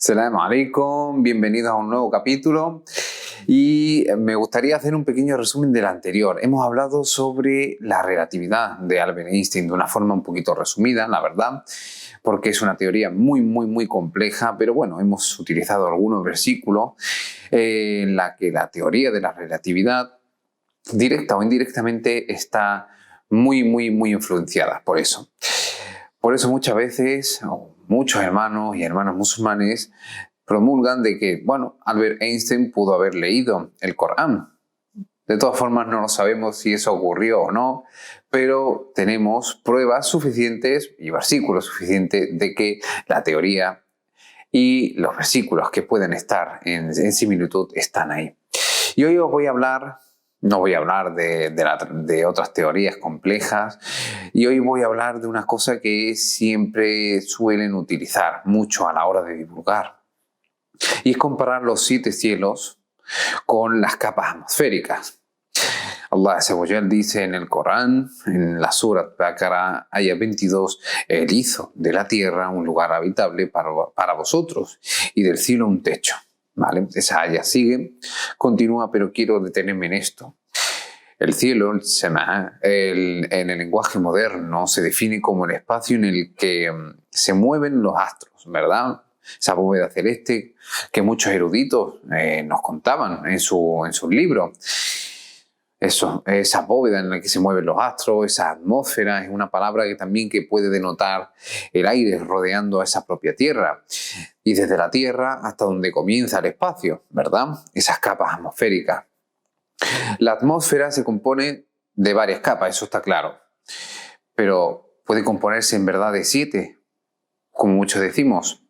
Salam alaikum, bienvenidos a un nuevo capítulo y me gustaría hacer un pequeño resumen del anterior. Hemos hablado sobre la relatividad de Albert Einstein de una forma un poquito resumida, la verdad, porque es una teoría muy compleja, pero bueno, hemos utilizado algunos versículos en la que la teoría de la relatividad, directa o indirectamente, está muy influenciada por eso. Por eso muchas veces muchos hermanos y hermanas musulmanes promulgan de que, bueno, Albert Einstein pudo haber leído el Corán. De todas formas, no lo sabemos si eso ocurrió o no, pero tenemos pruebas suficientes y versículos suficientes de que la teoría y los versículos que pueden estar en similitud están ahí. Y hoy os voy a hablar, no voy a hablar de otras teorías complejas, y hoy voy a hablar de una cosa que siempre suelen utilizar mucho a la hora de divulgar. Y es comparar los 7 cielos con las capas atmosféricas. Allah Azza wa Jal dice en el Corán, en la Surat Baqara, aya 22, Él hizo de la tierra un lugar habitable para vosotros y del cielo un techo. ¿Vale? Esa aya sigue, continúa, pero quiero detenerme en esto. El cielo, el Sema, en el lenguaje moderno se define como el espacio en el que se mueven los astros, ¿verdad? Esa bóveda celeste que muchos eruditos nos contaban en sus libros. Esa bóveda en la que se mueven los astros, esa atmósfera, es una palabra que puede denotar el aire rodeando a esa propia Tierra. Y desde la Tierra hasta donde comienza el espacio, ¿verdad? Esas capas atmosféricas. La atmósfera se compone de varias capas, eso está claro. Pero puede componerse en verdad de 7, como muchos decimos.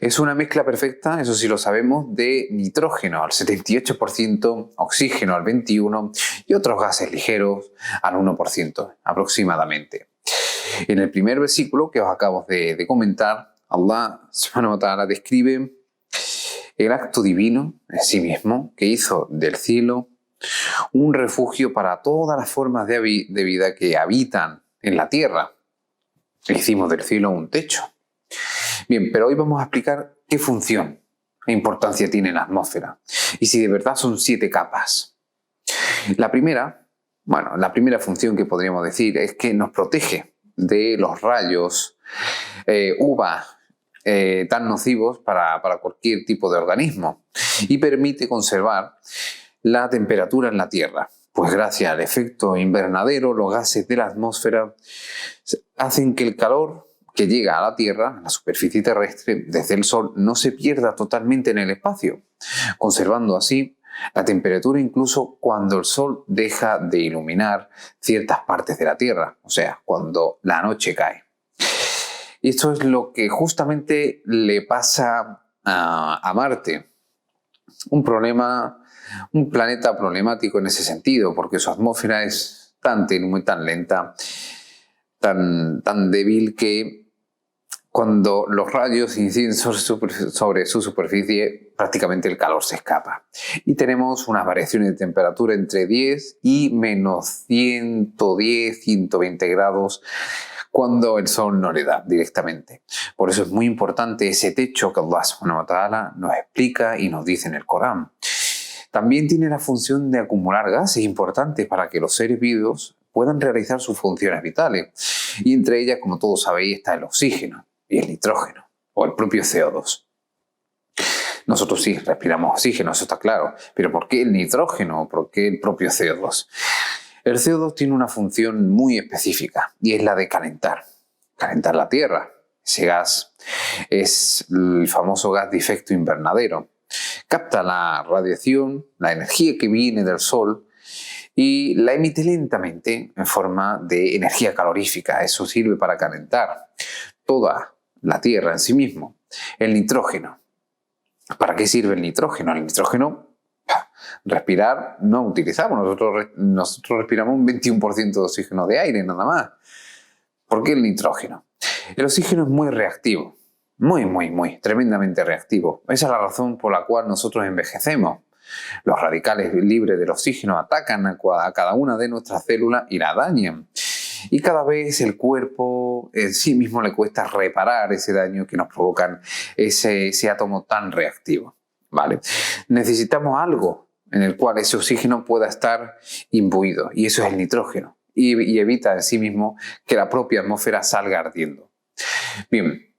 Es una mezcla perfecta, eso sí lo sabemos, de nitrógeno al 78%, oxígeno al 21% y otros gases ligeros al 1% aproximadamente. En el primer versículo que os acabo de comentar, Allah Subhanahu wa Ta'ala describe el acto divino en sí mismo que hizo del cielo un refugio para todas las formas de vida que habitan en la tierra. Hicimos del cielo un techo. Bien, pero hoy vamos a explicar qué función e importancia tiene la atmósfera y si de verdad son 7 capas. La primera función que podríamos decir es que nos protege de los rayos UVA tan nocivos para cualquier tipo de organismo y permite conservar la temperatura en la Tierra. Pues gracias al efecto invernadero, los gases de la atmósfera hacen que el calor que llega a la Tierra, a la superficie terrestre, desde el Sol, no se pierda totalmente en el espacio, conservando así la temperatura incluso cuando el Sol deja de iluminar ciertas partes de la Tierra, o sea, cuando la noche cae. Y esto es lo que justamente le pasa a Marte. Un planeta problemático en ese sentido, porque su atmósfera es tan tenue, tan lenta, tan débil que cuando los rayos inciden sobre su superficie, prácticamente el calor se escapa. Y tenemos unas variaciones de temperatura entre 10 y menos 110, 120 grados cuando el sol no le da directamente. Por eso es muy importante ese techo que Allah Subhanahu wa Ta'ala nos explica y nos dice en el Corán. También tiene la función de acumular gases importantes para que los seres vivos puedan realizar sus funciones vitales. Y entre ellas, como todos sabéis, está el oxígeno y el nitrógeno, o el propio CO2. Nosotros sí respiramos oxígeno, eso está claro, pero ¿por qué el nitrógeno? ¿Por qué el propio CO2? El CO2 tiene una función muy específica y es la de calentar la Tierra. Ese gas es el famoso gas de efecto invernadero. Capta la radiación, la energía que viene del Sol y la emite lentamente en forma de energía calorífica. Eso sirve para calentar toda la Tierra en sí mismo. El nitrógeno. ¿Para qué sirve el nitrógeno? El nitrógeno, respirar no utilizamos. Nosotros respiramos un 21% de oxígeno de aire, nada más. ¿Por qué el nitrógeno? El oxígeno es muy reactivo. Muy, tremendamente reactivo. Esa es la razón por la cual nosotros envejecemos. Los radicales libres del oxígeno atacan a cada una de nuestras células y la dañan. y cada vez el cuerpo en sí mismo le cuesta reparar ese daño que nos provocan ese átomo tan reactivo, ¿vale? Necesitamos algo en el cual ese oxígeno pueda estar imbuido, y eso es el nitrógeno, y evita en sí mismo que la propia atmósfera salga ardiendo. Bien,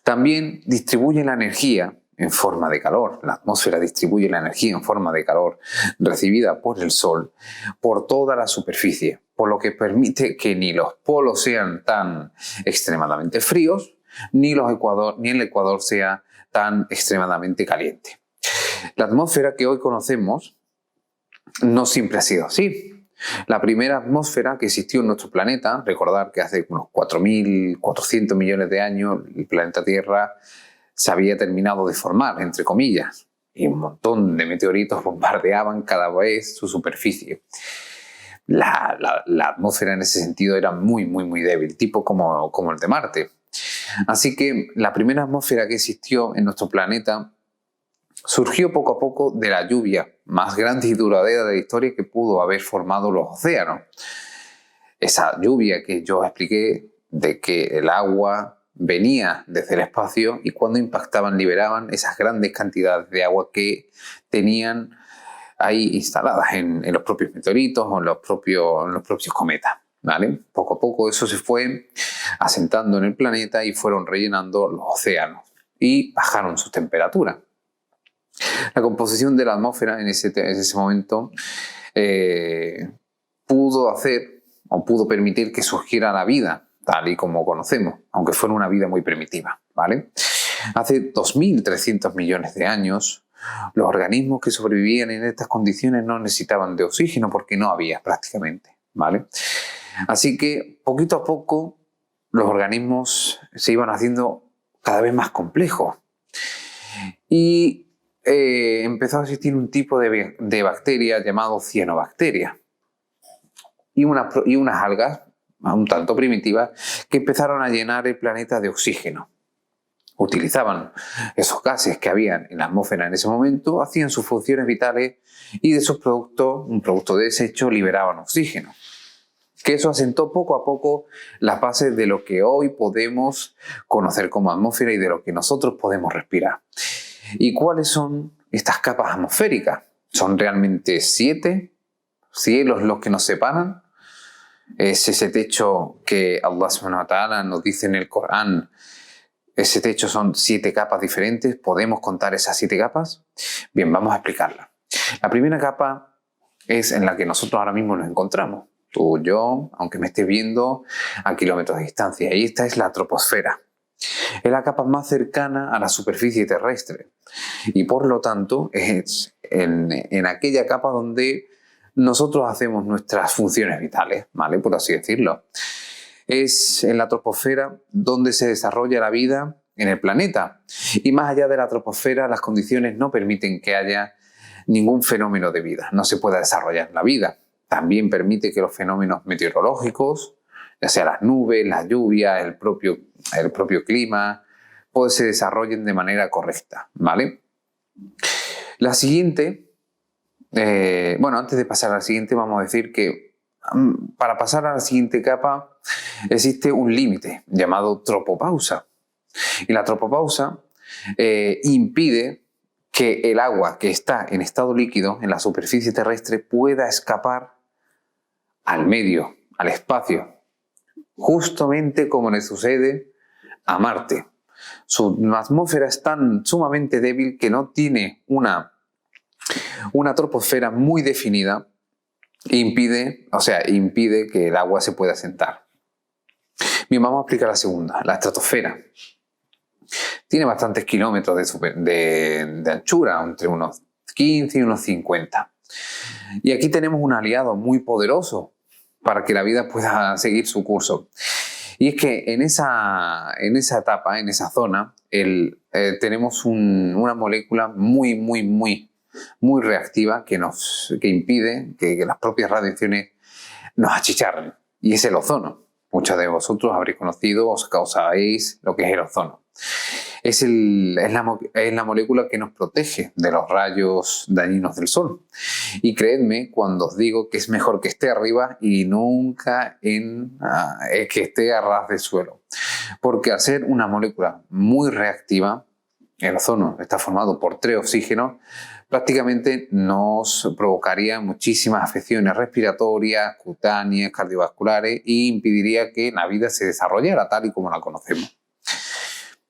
también distribuye la energía en forma de calor. La atmósfera distribuye la energía en forma de calor recibida por el Sol por toda la superficie, por lo que permite que ni los polos sean tan extremadamente fríos, ni el ecuador sea tan extremadamente caliente. La atmósfera que hoy conocemos no siempre ha sido así. La primera atmósfera que existió en nuestro planeta, recordar que hace unos 4.400 millones de años el planeta Tierra se había terminado de formar, entre comillas, y un montón de meteoritos bombardeaban cada vez su superficie. La atmósfera en ese sentido era muy, muy, muy débil, tipo como el de Marte. Así que la primera atmósfera que existió en nuestro planeta surgió poco a poco de la lluvia más grande y duradera de la historia que pudo haber formado los océanos. Esa lluvia que yo expliqué de que el agua venía desde el espacio y cuando impactaban liberaban esas grandes cantidades de agua que tenían ahí instaladas en los propios meteoritos o en los propios cometas, ¿vale? Poco a poco eso se fue asentando en el planeta y fueron rellenando los océanos y bajaron su temperatura. La composición de la atmósfera en ese momento pudo permitir que surgiera la vida tal y como conocemos, aunque fuera una vida muy primitiva, ¿vale? Hace 2.300 millones de años, los organismos que sobrevivían en estas condiciones no necesitaban de oxígeno porque no había prácticamente, ¿vale? Así que poquito a poco los organismos se iban haciendo cada vez más complejos y empezó a existir un tipo de bacteria llamado cianobacteria y unas algas un tanto primitivas que empezaron a llenar el planeta de oxígeno. Utilizaban esos gases que habían en la atmósfera en ese momento, hacían sus funciones vitales y de esos productos, un producto de desecho, liberaban oxígeno. Que eso asentó poco a poco las bases de lo que hoy podemos conocer como atmósfera y de lo que nosotros podemos respirar. ¿Y cuáles son estas capas atmosféricas? ¿Son realmente 7 cielos los que nos separan? ¿Es ese techo que Allah subhanahu wa ta'ala nos dice en el Corán? ¿Ese techo son 7 capas diferentes? ¿Podemos contar esas 7 capas? Bien, vamos a explicarla. La primera capa es en la que nosotros ahora mismo nos encontramos. Tú, yo, aunque me estés viendo a kilómetros de distancia. Y esta es la troposfera. Es la capa más cercana a la superficie terrestre y por lo tanto es en aquella capa donde nosotros hacemos nuestras funciones vitales, ¿vale? Por así decirlo. Es en la troposfera donde se desarrolla la vida en el planeta y más allá de la troposfera las condiciones no permiten que haya ningún fenómeno de vida, no se pueda desarrollar la vida. También permite que los fenómenos meteorológicos, ya sea las nubes, la lluvia, el propio clima, pues se desarrollen de manera correcta, ¿vale? La siguiente, antes de pasar a la siguiente, vamos a decir que para pasar a la siguiente capa existe un límite llamado tropopausa. Y la tropopausa impide que el agua que está en estado líquido en la superficie terrestre pueda escapar al medio, al espacio, justamente como le sucede a Marte. Su atmósfera es tan sumamente débil que no tiene una troposfera muy definida e impide que el agua se pueda asentar. Bien, vamos a explicar la segunda, la estratosfera. Tiene bastantes kilómetros de anchura, entre unos 15 y unos 50. Y aquí tenemos un aliado muy poderoso para que la vida pueda seguir su curso. Y es que en esa etapa, en esa zona, tenemos una molécula muy, muy, muy, muy reactiva que impide que las propias radiaciones nos achicharren. Y es el ozono. Muchos de vosotros habréis conocido o sabéis lo que es el ozono. es la molécula que nos protege de los rayos dañinos del Sol. Y creedme cuando os digo que es mejor que esté arriba y nunca que esté a ras del suelo. Porque al ser una molécula muy reactiva, el ozono está formado por 3 oxígenos, prácticamente nos provocaría muchísimas afecciones respiratorias, cutáneas, cardiovasculares e impediría que la vida se desarrollara tal y como la conocemos.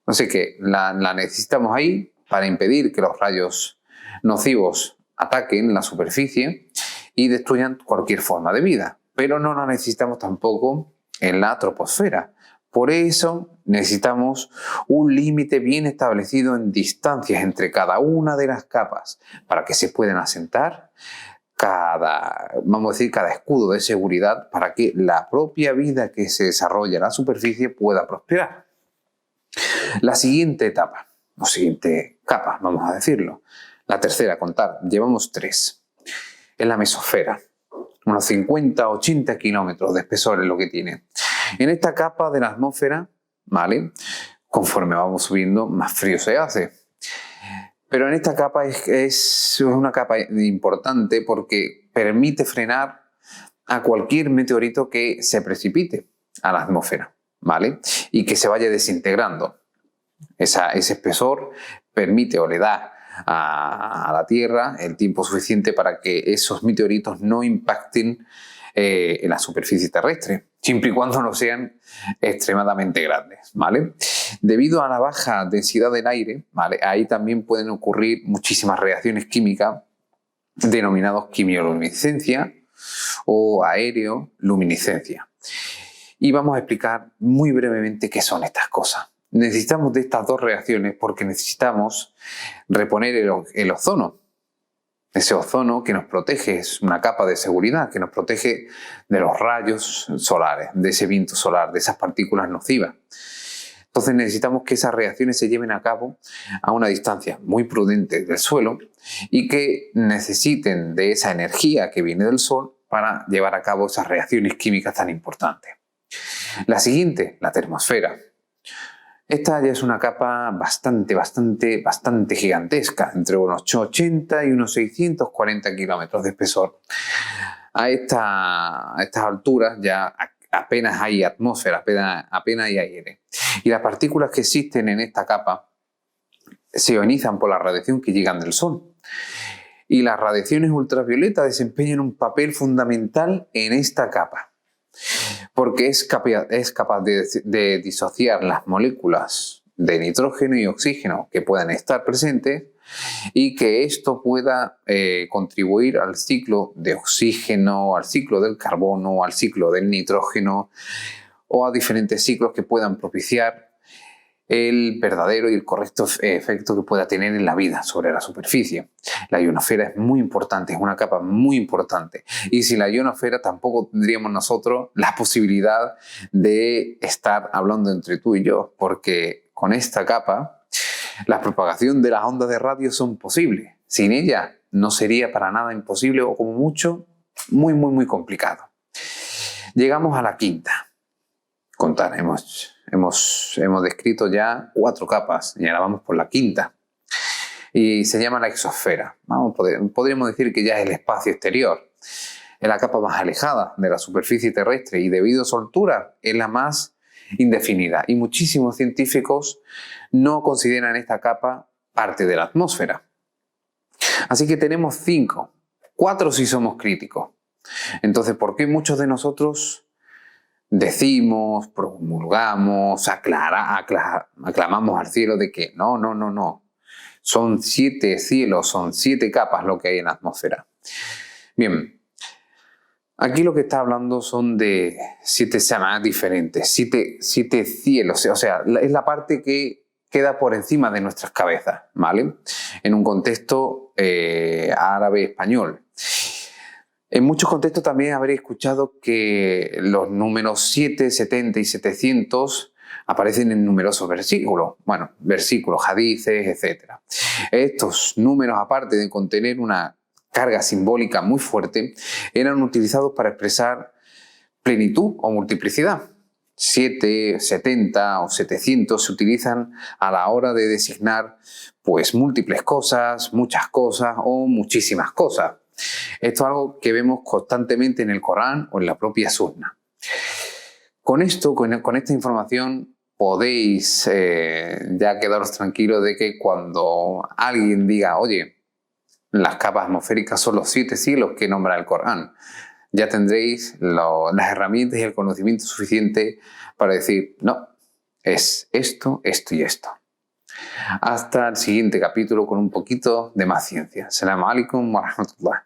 Así que la necesitamos ahí para impedir que los rayos nocivos ataquen la superficie y destruyan cualquier forma de vida. Pero no la necesitamos tampoco en la troposfera. Por eso necesitamos un límite bien establecido en distancias entre cada una de las capas para que se puedan asentar cada escudo de seguridad para que la propia vida que se desarrolla en la superficie pueda prosperar. La siguiente etapa, o siguiente capa, vamos a decirlo, la tercera, contar, llevamos 3. Es la mesosfera, unos 50-80 kilómetros de espesor es lo que tiene. En esta capa de la atmósfera, ¿vale? Conforme vamos subiendo, más frío se hace. Pero en esta capa es una capa importante porque permite frenar a cualquier meteorito que se precipite a la atmósfera, ¿vale? Y que se vaya desintegrando. Ese espesor permite o le da a la Tierra el tiempo suficiente para que esos meteoritos no impacten en la superficie terrestre, siempre y cuando no sean extremadamente grandes, ¿vale? Debido a la baja densidad del aire, ¿vale? Ahí también pueden ocurrir muchísimas reacciones químicas denominadas quimioluminiscencia o aeroluminiscencia. Y vamos a explicar muy brevemente qué son estas cosas. Necesitamos de estas 2 reacciones porque necesitamos reponer el ozono. Ese ozono que nos protege, es una capa de seguridad que nos protege de los rayos solares, de ese viento solar, de esas partículas nocivas. Entonces necesitamos que esas reacciones se lleven a cabo a una distancia muy prudente del suelo y que necesiten de esa energía que viene del Sol para llevar a cabo esas reacciones químicas tan importantes. La siguiente, la termosfera. Esta ya es una capa bastante gigantesca, entre unos 80 y unos 640 kilómetros de espesor. A estas alturas ya apenas hay atmósfera, apenas hay aire. Y las partículas que existen en esta capa se ionizan por la radiación que llegan del Sol. Y las radiaciones ultravioletas desempeñan un papel fundamental en esta capa, porque es capaz de disociar las moléculas de nitrógeno y oxígeno que puedan estar presentes y que esto pueda contribuir al ciclo de oxígeno, al ciclo del carbono, al ciclo del nitrógeno o a diferentes ciclos que puedan propiciar el verdadero y el correcto efecto que pueda tener en la vida sobre la superficie. La ionosfera es muy importante, es una capa muy importante. Y sin la ionosfera tampoco tendríamos nosotros la posibilidad de estar hablando entre tú y yo, porque con esta capa la propagación de las ondas de radio son posibles. Sin ella no sería para nada imposible o como mucho muy complicado. Llegamos a la quinta. Contar, hemos descrito ya 4 capas y ahora vamos por la quinta. Y se llama la exosfera. Podríamos decir que ya es el espacio exterior. Es la capa más alejada de la superficie terrestre y debido a su altura es la más indefinida. Y muchísimos científicos no consideran esta capa parte de la atmósfera. Así que tenemos 5. 4 si somos críticos. Entonces, ¿por qué muchos de nosotros decimos, promulgamos, aclamamos al cielo de que no? Son 7 cielos, son 7 capas lo que hay en la atmósfera. Bien, aquí lo que está hablando son de 7 semanas diferentes, 7 cielos, o sea, es la parte que queda por encima de nuestras cabezas, ¿vale? En un contexto árabe-español. En muchos contextos también habréis escuchado que los números 7, 70 y 700 aparecen en numerosos versículos, versículos, hadices, etc. Estos números, aparte de contener una carga simbólica muy fuerte, eran utilizados para expresar plenitud o multiplicidad. 7, 70 o 700 se utilizan a la hora de designar pues múltiples cosas, muchas cosas o muchísimas cosas. Esto es algo que vemos constantemente en el Corán o en la propia Sunna. Con esto, con esta información, podéis ya quedaros tranquilos de que cuando alguien diga, oye, las capas atmosféricas son los 7 cielos que nombra el Corán, ya tendréis las herramientas y el conocimiento suficiente para decir, no, es esto, esto y esto. Hasta el siguiente capítulo con un poquito de más ciencia. Assalamu alaikum wa rahmatullah.